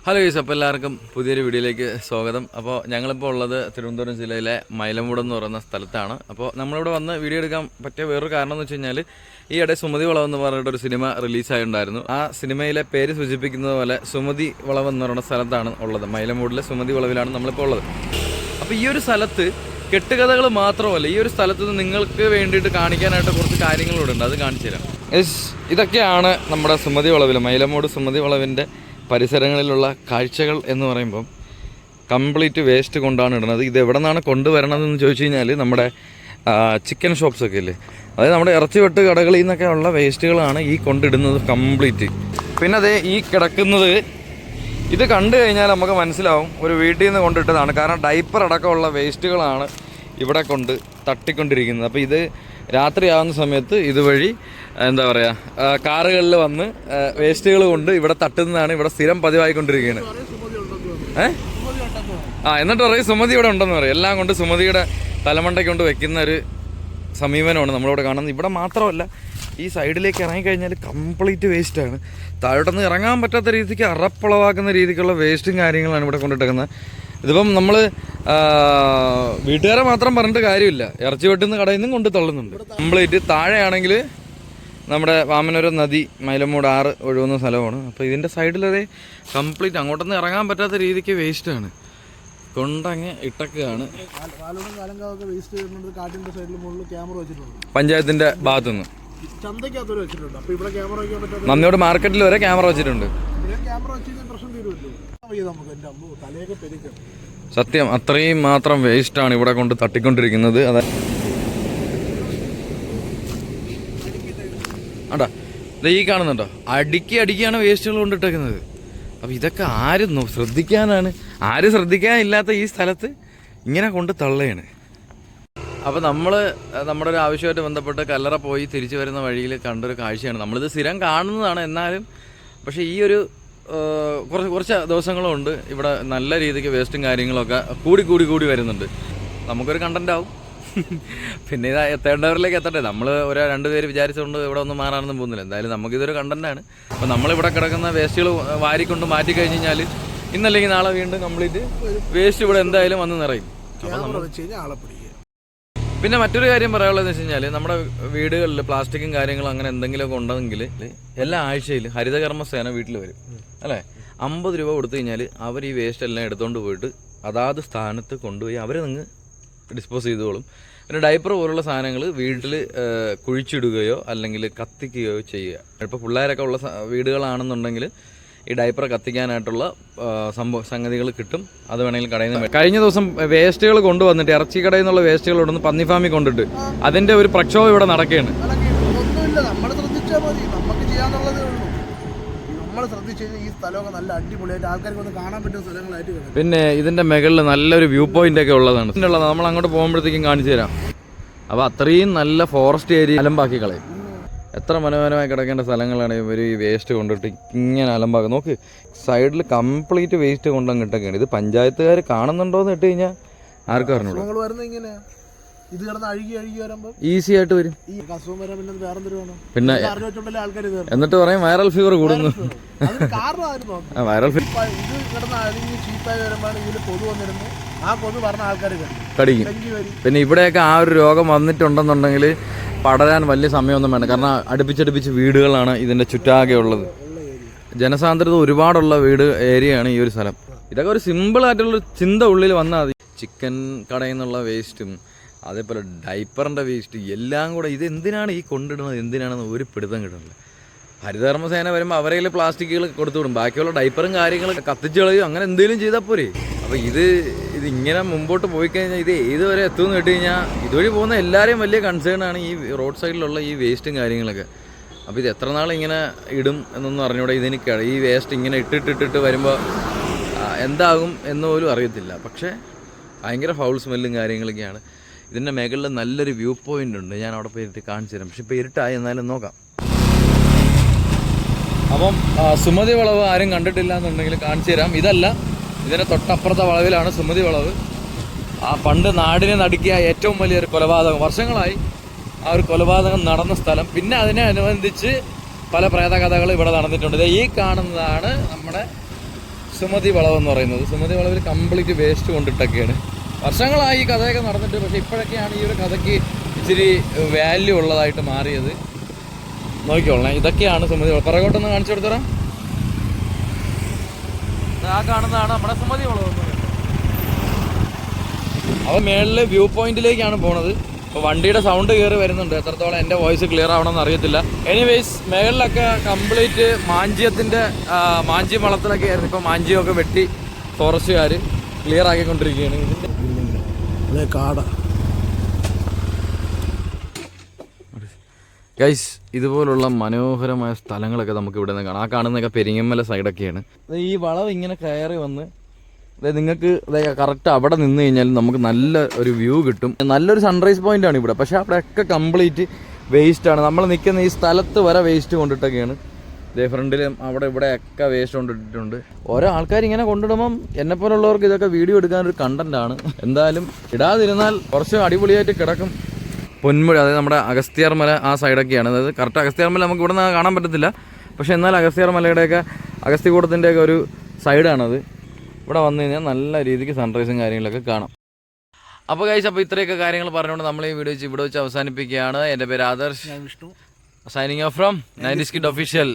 Hello guys, അപ്പോൾ എല്ലാവർക്കും പുതിയൊരു വീഡിയോയിലേക്ക് സ്വാഗതം. അപ്പോൾ ഞങ്ങളിപ്പോൾ ഉള്ളത് തിരുവനന്തപുരം ജില്ലയിലെ മൈലമൂട് എന്ന് പറയുന്ന സ്ഥലത്താണ്. അപ്പോൾ നമ്മളിവിടെ വന്ന് വീഡിയോ എടുക്കാൻ പറ്റിയ വേറൊരു കാരണം എന്ന് വെച്ച് കഴിഞ്ഞാൽ ഈയിടെ സുമതി വളവ് എന്ന് പറഞ്ഞിട്ടൊരു സിനിമ റിലീസായിട്ടുണ്ടായിരുന്നു. ആ സിനിമയിലെ പേര് സൂചിപ്പിക്കുന്നത് പോലെ സുമതി വളവ് എന്ന് പറയുന്ന സ്ഥലത്താണ് ഉള്ളത്. മൈലമൂടിലെ സുമതി വളവിലാണ് നമ്മളിപ്പോൾ ഉള്ളത്. അപ്പോൾ ഈ ഒരു സ്ഥലത്ത് കെട്ടുകഥകൾ മാത്രമല്ല, ഈ ഒരു സ്ഥലത്ത് നിന്ന് നിങ്ങൾക്ക് വേണ്ടിയിട്ട് കാണിക്കാനായിട്ട് കുറച്ച് കാര്യങ്ങളിവിടെ ഉണ്ട്. അത് കാണിച്ചു തരാം. ഇതൊക്കെയാണ് നമ്മുടെ സുമതി വളവിൽ, മൈലമൂട് സുമതി വളവിൻ്റെ പരിസരങ്ങളിലുള്ള കാഴ്ചകൾ എന്ന് പറയുമ്പം കംപ്ലീറ്റ് വേസ്റ്റ് കൊണ്ടാണ് ഇടുന്നത്. ഇത് എവിടെ നിന്നാണ് കൊണ്ടുവരണതെന്ന് ചോദിച്ചു കഴിഞ്ഞാൽ നമ്മുടെ ചിക്കൻ ഷോപ്സൊക്കെ ഇല്ലേ, അതായത് നമ്മുടെ ഇറച്ചി വെട്ട് കടകളിൽ നിന്നൊക്കെ ഉള്ള വേസ്റ്റുകളാണ് ഈ കൊണ്ടിടുന്നത് കംപ്ലീറ്റ്. പിന്നെ അതേ ഈ കിടക്കുന്നത് ഇത് കണ്ടു കഴിഞ്ഞാൽ നമുക്ക് മനസ്സിലാവും ഒരു വീട്ടിൽ നിന്ന് കൊണ്ടിട്ടതാണ്. കാരണം ഡൈപ്പർ അടക്കമുള്ള വേസ്റ്റുകളാണ് ഇവിടെ കൊണ്ട് തട്ടിക്കൊണ്ടിരിക്കുന്നത്. അപ്പോൾ ഇത് രാത്രിയാവുന്ന സമയത്ത് ഇതുവഴി എന്താ പറയുക, കാറുകളിൽ വന്ന് വേസ്റ്റുകൾ കൊണ്ട് ഇവിടെ തട്ടുന്നതാണ് ഇവിടെ സ്ഥിരം പതിവായിക്കൊണ്ടിരിക്കുകയാണ്. എന്നിട്ട് പറയും സുമതി ഇവിടെ ഉണ്ടെന്ന് പറയും. എല്ലാം കൊണ്ട് സുമതിയുടെ തലമണ്ടയ്ക്ക് കൊണ്ട് വെക്കുന്ന ഒരു സമീപനമാണ് നമ്മളിവിടെ കാണുന്നത്. ഇവിടെ മാത്രമല്ല, ഈ സൈഡിലേക്ക് ഇറങ്ങിക്കഴിഞ്ഞാൽ കംപ്ലീറ്റ് വേസ്റ്റാണ്. താഴോട്ടൊന്ന് ഇറങ്ങാൻ പറ്റാത്ത രീതിക്ക് അറപ്പുളവാക്കുന്ന രീതിക്കുള്ള വേസ്റ്റും കാര്യങ്ങളാണ് ഇവിടെ കൊണ്ടിട്ടേക്കുന്നത്. ഇതിപ്പം നമ്മൾ വീട്ടുകാരെ മാത്രം പറഞ്ഞിട്ട് കാര്യമില്ല, ഇറച്ചി വെട്ടുന്ന കടയിൽ നിന്നും കൊണ്ട് തള്ളുന്നുണ്ട് കംപ്ലീറ്റ്. താഴെയാണെങ്കിൽ നമ്മുടെ വാമനപുരം നദി, മൈലമൂട് ആറ് ഒഴുകുന്ന സ്ഥലമാണ്. അപ്പോൾ ഇതിൻ്റെ സൈഡിലതേ കംപ്ലീറ്റ് അങ്ങോട്ടൊന്നും ഇറങ്ങാൻ പറ്റാത്ത രീതിക്ക് വേസ്റ്റാണ് കൊണ്ടങ്ങ് ഇട്ടൊക്കെയാണ്. പഞ്ചായത്തിൻ്റെ ഭാഗത്തുനിന്ന് നമ്മയോട് മാർക്കറ്റിൽ വരെ ക്യാമറ വെച്ചിട്ടുണ്ട്. സത്യം, അത്രയും മാത്രം വേസ്റ്റാണ് ഇവിടെ കൊണ്ട് തട്ടിക്കൊണ്ടിരിക്കുന്നത്. അടാ ഈ കാണുന്നുണ്ടോ, അടുക്കിയാണ് വേസ്റ്റുകൾ കൊണ്ടിട്ടേക്കുന്നത്. അപ്പോൾ ഇതൊക്കെ ആരും ശ്രദ്ധിക്കാനാണ്, ആരും ശ്രദ്ധിക്കാനില്ലാത്ത ഈ സ്ഥലത്ത് ഇങ്ങനെ കൊണ്ട് തള്ളയാണ്. അപ്പോൾ നമ്മൾ നമ്മുടെ ഒരു ആവശ്യമായിട്ട് ബന്ധപ്പെട്ട് കല്ലറ പോയി തിരിച്ചു വരുന്ന വഴിയിൽ കണ്ടൊരു കാഴ്ചയാണ്. നമ്മളിത് സ്ഥിരം കാണുന്നതാണ്, എന്നാലും പക്ഷേ ഈ ഒരു കുറച്ച് ദിവസങ്ങളുണ്ട് ഇവിടെ നല്ല രീതിക്ക് വേസ്റ്റും കാര്യങ്ങളൊക്കെ കൂടി വരുന്നുണ്ട്. നമുക്കൊരു കണ്ടന്റ് ആവും. പിന്നെ ഇത് എത്തേണ്ടവരിലേക്ക് എത്തട്ടെ. നമ്മൾ രണ്ട് പേര് വിചാരിച്ചുകൊണ്ട് ഇവിടെ ഒന്നും മാറാനൊന്നും പോകുന്നില്ല. എന്തായാലും നമുക്കിതൊരു കണ്ടന്റാണ്. അപ്പോൾ നമ്മളിവിടെ കിടക്കുന്ന വേസ്റ്റുകൾ വാരിക്കൊണ്ട് മാറ്റി കഴിഞ്ഞ് കഴിഞ്ഞാൽ ഇന്നല്ലെങ്കിൽ നാളെ വീണ്ടും കംപ്ലീറ്റ് വേസ്റ്റ് ഇവിടെ എന്തായാലും വന്ന് നിറയും. പിന്നെ മറ്റൊരു കാര്യം പറയാനുള്ളതെന്ന് വെച്ച് കഴിഞ്ഞാൽ നമ്മുടെ വീടുകളിൽ പ്ലാസ്റ്റിക്കും കാര്യങ്ങളും അങ്ങനെ എന്തെങ്കിലുമൊക്കെ ഉണ്ടെങ്കിൽ എല്ലാ ആഴ്ചയിലും ഹരിതകർമ്മസേന വീട്ടിൽ വരും അല്ലേ. 50 രൂപ കൊടുത്തു കഴിഞ്ഞാൽ അവർ ഈ വേസ്റ്റ് എല്ലാം എടുത്തുകൊണ്ട് പോയിട്ട് അതാത് സ്ഥാനത്ത് കൊണ്ടുപോയി അവർ നിങ്ങൾ ഡിസ്പോസ് ചെയ്തോളും. പിന്നെ ഡൈപ്പർ പോലുള്ള സാധനങ്ങൾ വീട്ടിൽ കുഴിച്ചിടുകയോ അല്ലെങ്കിൽ കത്തിക്കുകയോ ചെയ്യുക. ഇപ്പോൾ പിള്ളേരൊക്കെ ഉള്ള വീടുകളാണെന്നുണ്ടെങ്കിൽ ഈ ഡൈപ്പർ കത്തിക്കാനായിട്ടുള്ള സംഗതികൾ കിട്ടും. അത് വേണമെങ്കിൽ കടയിൽ നിന്ന്. കഴിഞ്ഞ ദിവസം വേസ്റ്റുകൾ കൊണ്ടുവന്നിട്ട് ഇറച്ചി കടയിൽ നിന്നുള്ള വേസ്റ്റുകൾ കൊണ്ടുവന്ന് പന്നി ഫാമിൽ കൊണ്ടിട്ട് അതിൻ്റെ ഒരു പ്രക്ഷോഭം ഇവിടെ നടക്കുകയാണ്. പിന്നെ ഇതിന്റെ മുകളിൽ നല്ലൊരു വ്യൂ പോയിന്റ് ഒക്കെ ഉള്ളതാണ്. നമ്മൾ അങ്ങോട്ട് പോകുമ്പോഴത്തേക്കും കാണിച്ചു തരാം. അപ്പോൾ അത്രയും നല്ല ഫോറസ്റ്റ് ഏരിയ അലമ്പാക്കി കളയും. എത്ര മനോഹരമായി കിടക്കേണ്ട സ്ഥലങ്ങളാണ് ഇവർ ഈ വേസ്റ്റ് കൊണ്ടിട്ട് ഇങ്ങനെ അലമ്പാക്കുക. നോക്ക്, സൈഡിൽ കംപ്ലീറ്റ് വേസ്റ്റ് കൊണ്ടങ്ങ് ഇട്ടൊക്കെയാണ്. ഇത് പഞ്ചായത്തുകാർ കാണുന്നുണ്ടോയെന്ന് ഇട്ട് കഴിഞ്ഞാൽ ആർക്കും അറിഞ്ഞൂടാ. ഇത് കിടന്ന് അഴുകി വരുമ്പോൾ ഈസി ആയിട്ട് വരും. പിന്നെ എന്നിട്ട് പറയും വൈറൽ ഫീവർ കൂടുന്നു. വൈറൽ ഫീവർ കടിക്കും. പിന്നെ ഇവിടെയൊക്കെ ആ ഒരു രോഗം വന്നിട്ടുണ്ടെന്നുണ്ടെങ്കിൽ പടരാൻ വലിയ സമയമൊന്നും വേണ്ട. കാരണം അടുപ്പിച്ചടുപ്പിച്ച് വീടുകളാണ് ഇതിന്റെ ചുറ്റാകെ ഉള്ളത്. ജനസാന്ദ്രത ഒരുപാടുള്ള വീട് ഏരിയയാണ് ഈ ഒരു സ്ഥലം. ഇതൊക്കെ ഒരു സിമ്പിൾ ആയിട്ടുള്ള ചിന്ത ഉള്ളിൽ വന്നാൽ മതി. ചിക്കൻ കടയിൽ നിന്നുള്ള വേസ്റ്റും അതേപോലെ ഡൈപ്പറിൻ്റെ വേസ്റ്റ് എല്ലാം കൂടെ ഇത് എന്തിനാണ് ഈ കൊണ്ടിടുന്നത്, എന്തിനാണെന്ന് ഒരു പിടുത്തം കിട്ടുന്നില്ല. ഹരിതകർമ്മസേന വരുമ്പോൾ അവരെയിൽ പ്ലാസ്റ്റിക്കുകൾ കൊടുത്തു വിടും, ബാക്കിയുള്ള ഡൈപ്പറും കാര്യങ്ങളും കത്തിച്ച് കളയും, അങ്ങനെ എന്തെങ്കിലും ചെയ്താൽ പോരെ. അപ്പോൾ ഇതിങ്ങനെ മുമ്പോട്ട് പോയി കഴിഞ്ഞാൽ ഇത് ഏതുവരെ എത്തുമെന്ന് കേട്ട് കഴിഞ്ഞാൽ ഇതുവഴി പോകുന്ന എല്ലാവരെയും വലിയ കൺസേണാണ് ഈ റോഡ് സൈഡിലുള്ള ഈ വേസ്റ്റും കാര്യങ്ങളൊക്കെ. അപ്പോൾ ഇത് എത്ര നാൾ ഇങ്ങനെ ഇടും എന്നൊന്നും അറിഞ്ഞൂടെ. ഈ വേസ്റ്റ് ഇങ്ങനെ ഇട്ടിട്ട് വരുമ്പോൾ എന്താകും എന്ന് പോലും അറിയത്തില്ല. പക്ഷേ ഭയങ്കര ഫൗൾ സ്മെല്ലും കാര്യങ്ങളൊക്കെയാണ്. ഇതിൻ്റെ മുകളിൽ നല്ലൊരു വ്യൂ പോയിൻ്റ് ഉണ്ട്, ഞാൻ അവിടെ പോയിട്ട് കാണിച്ചു തരാം. പക്ഷെ ഇപ്പോൾ ഇരുട്ടായി, എന്നാലും നോക്കാം. അപ്പം സുമതി വളവ് ആരും കണ്ടിട്ടില്ല എന്നുണ്ടെങ്കിൽ കാണിച്ചു തരാം. ഇതല്ല, ഇതിൻ്റെ തൊട്ടപ്പുറത്തെ വളവിലാണ് സുമതി വളവ്. പണ്ട് നാടിനെ നടുക്കിയ ഏറ്റവും വലിയൊരു കൊലപാതകം, വർഷങ്ങളായി ആ ഒരു കൊലപാതകം നടന്ന സ്ഥലം. പിന്നെ അതിനെ അനുബന്ധിച്ച് പല പ്രേതകഥകൾ ഇവിടെ നടന്നിട്ടുണ്ട്. ഈ കാണുന്നതാണ് നമ്മുടെ സുമതി വളവ് എന്ന് പറയുന്നത്. സുമതി വളവിൽ കംപ്ലീറ്റ് വേസ്റ്റ് കൊണ്ടിട്ടൊക്കെയാണ്. വർഷങ്ങളായി ഈ കഥയൊക്കെ നടന്നിട്ട്, പക്ഷേ ഇപ്പോഴൊക്കെയാണ് ഈ ഒരു കഥയ്ക്ക് ഇച്ചിരി വാല്യൂ ഉള്ളതായിട്ട് മാറിയത്. നോക്കിക്കോളണേ, ഇതൊക്കെയാണ് സുമതി വളവ്. പിറകോട്ടൊന്ന് കാണിച്ചു കൊടുത്തരാം. ആ കാണുന്നതാണ് നമ്മുടെ സുമതി വളവ് എന്ന് പറയുന്നത്. അപ്പോൾ മേളിൽ വ്യൂ പോയിന്റിലേക്കാണ് പോണത്. അപ്പോൾ വണ്ടിയുടെ സൗണ്ട് കയറി വരുന്നുണ്ട്. എത്രത്തോളം എൻ്റെ വോയിസ് ക്ലിയർ ആവണമെന്ന് അറിയത്തില്ല. എനിവേയ്സ്, മേളിലൊക്കെ കംപ്ലീറ്റ് മാഞ്ചിയത്തിൻ്റെ മാഞ്ചിയം വളത്തിലൊക്കെ ആയിരുന്നു. ഇപ്പോൾ മാഞ്ചിയമൊക്കെ വെട്ടി ഫോറസ്റ്റുകാർ ക്ലിയർ ആക്കിക്കൊണ്ടിരിക്കുകയാണ്. അതെ, കാട. ഗൈസ്, ഇതുപോലുള്ള മനോഹരമായ സ്ഥലങ്ങളൊക്കെ നമുക്ക് ഇവിടെ നിന്ന് കാണാം. ആ കാണുന്നതൊക്കെ പെരിങ്ങമല സൈഡൊക്കെയാണ്. ഈ വളവ് ഇങ്ങനെ കയറി വന്ന് നിങ്ങൾക്ക് കറക്റ്റ് അവിടെ നിന്ന് കഴിഞ്ഞാൽ നമുക്ക് നല്ല ഒരു വ്യൂ കിട്ടും. നല്ലൊരു സൺറൈസ് പോയിന്റ് ആണ് ഇവിടെ. പക്ഷെ അവിടെയൊക്കെ കംപ്ലീറ്റ് വേസ്റ്റ് ആണ്. നമ്മൾ നിൽക്കുന്ന ഈ സ്ഥലത്ത് വരെ വേസ്റ്റ് കൊണ്ടിട്ടൊക്കെയാണ്. ഇതേ ഫ്രണ്ടിലും അവിടെ ഇവിടെയൊക്കെ വേസ്റ്റ് കൊണ്ടിട്ടിട്ടുണ്ട്. ഓരോ ആൾക്കാർ ഇങ്ങനെ കൊണ്ടിടുമ്പം എന്നെപ്പോലുള്ളവർക്ക് ഇതൊക്കെ വീഡിയോ എടുക്കാനൊരു കണ്ടന്റ് ആണ്. എന്തായാലും ഇടാതിരുന്നാൽ കുറച്ച് അടിപൊളിയായിട്ട് കിടക്കും. പൊന്മുടി, അതായത് നമ്മുടെ അഗസ്ത്യാർമല ആ സൈഡൊക്കെയാണ്. അതായത് കറക്റ്റ് അഗസ്ത്യാർമല നമുക്ക് ഇവിടെ നിന്ന് കാണാൻ പറ്റത്തില്ല. പക്ഷെ എന്നാൽ അഗസ്ത്യാർമലയുടെയൊക്കെ അഗസ്ത്യകൂടത്തിൻ്റെയൊക്കെ ഒരു സൈഡാണത്. ഇവിടെ വന്നു കഴിഞ്ഞാൽ നല്ല രീതിക്ക് സൺറൈസും കാര്യങ്ങളൊക്കെ കാണാം. അപ്പോൾ ഗൈസ്, അപ്പോൾ ഇത്രയൊക്കെ കാര്യങ്ങൾ പറഞ്ഞുകൊണ്ട് നമ്മൾ ഈ വീഡിയോ ഇവിടെ വെച്ച് അവസാനിപ്പിക്കുകയാണ്. എൻ്റെ പേര് Adarsh, Vishnu, signing off from 90s Kid Official.